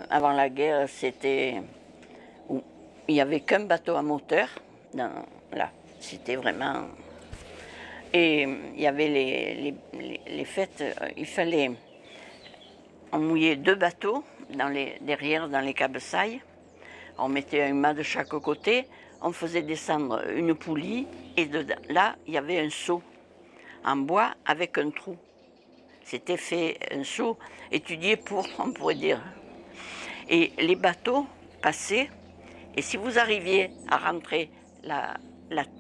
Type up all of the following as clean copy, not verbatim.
avant la guerre, c'était... Il n'y avait qu'un bateau à moteur. Là, c'était vraiment... Et il y avait les fêtes, il fallait... On mouillait 2 bateaux derrière dans les cabeçailles. On mettait un mât de chaque côté. On faisait descendre une poulie. Et là, il y avait un seau en bois avec un trou. C'était fait un seau étudié pour, on pourrait dire. Et les bateaux passaient. Et si vous arriviez à rentrer la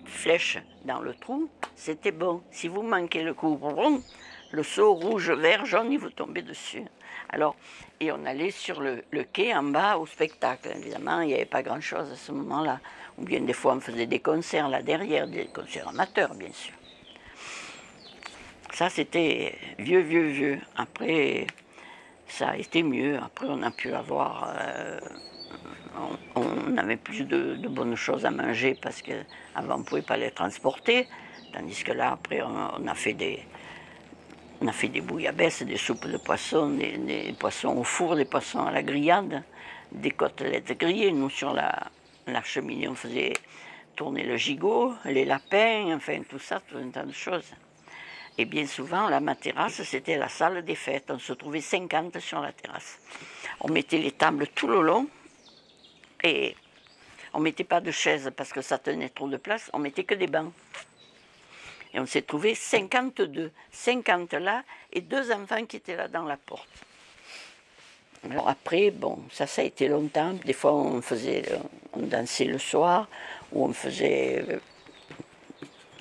flèche dans le trou, c'était bon. Si vous manquez le coup, le seau rouge, vert, jaune, il vous tombait dessus. Alors, et on allait sur le quai en bas au spectacle. Évidemment, il n'y avait pas grand-chose à ce moment-là. Ou bien des fois, on faisait des concerts là derrière, des concerts amateurs, bien sûr. Ça, c'était vieux. Après, ça a été mieux. Après, on a pu avoir... on avait plus de bonnes choses à manger parce qu'avant, on ne pouvait pas les transporter. Tandis que là, après, on a fait des bouillabaisse, des soupes de poissons, des poissons au four, des poissons à la grillade, des côtelettes grillées. Nous, sur la cheminée, on faisait tourner le gigot, les lapins, enfin tout ça, tout un tas de choses. Et bien souvent, ma terrasse, c'était la salle des fêtes. On se trouvait 50 sur la terrasse. On mettait les tables tout le long et on ne mettait pas de chaises parce que ça tenait trop de place, on mettait que des bancs. Et on s'est trouvé 52, 50 là, et 2 enfants qui étaient là dans la porte. Alors après, bon, ça a été longtemps. Des fois, on dansait le soir, ou on faisait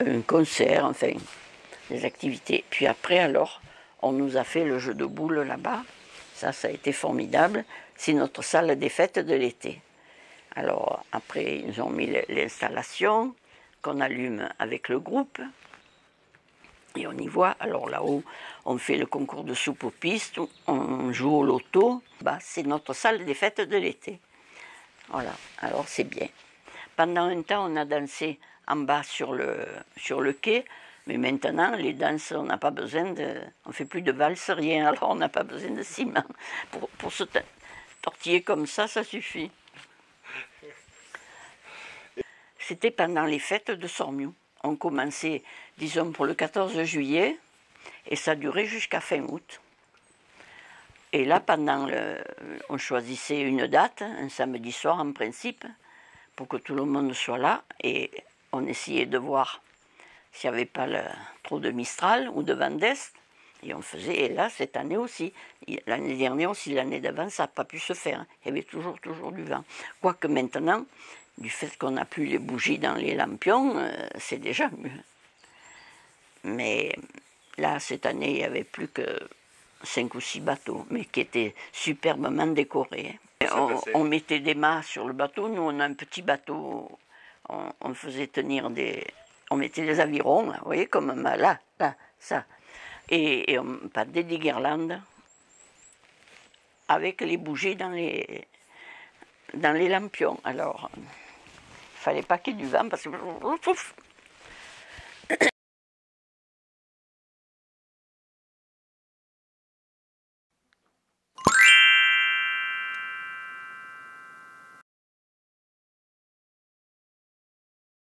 un concert, enfin, des activités. Puis après, alors, on nous a fait le jeu de boules là-bas. Ça a été formidable. C'est notre salle des fêtes de l'été. Alors, après, ils ont mis l'installation qu'on allume avec le groupe. Et on y voit, alors là-haut, on fait le concours de soupe aux pistes, on joue au loto. Bah, c'est notre salle des fêtes de l'été. Voilà, alors c'est bien. Pendant un temps, on a dansé en bas sur le quai, mais maintenant, les danses, on n'a pas besoin on ne fait plus de valse, rien, alors on n'a pas besoin de ciment. Pour se tortiller comme ça suffit. C'était pendant les fêtes de Sormiou. On commençait, disons, pour le 14 juillet, et ça durait jusqu'à fin août. Et là, on choisissait une date, un samedi soir en principe, pour que tout le monde soit là, et on essayait de voir s'il n'y avait pas trop de Mistral ou de vent d'Est, et on faisait, et là, cette année aussi, l'année dernière aussi, l'année d'avant, ça n'a pas pu se faire, il y avait toujours du vent. Quoique maintenant, du fait qu'on n'a plus les bougies dans les lampions, c'est déjà mieux. Mais là, cette année, il n'y avait plus que 5 ou 6 bateaux, mais qui étaient superbement décorés. On mettait des mâts sur le bateau. Nous, on a un petit bateau. On faisait tenir on mettait des avirons, là, vous voyez, comme un mât, là, ça. Et on pendait des guirlandes avec les bougies dans les lampions. Alors, il ne fallait pas qu'il y ait du vent parce que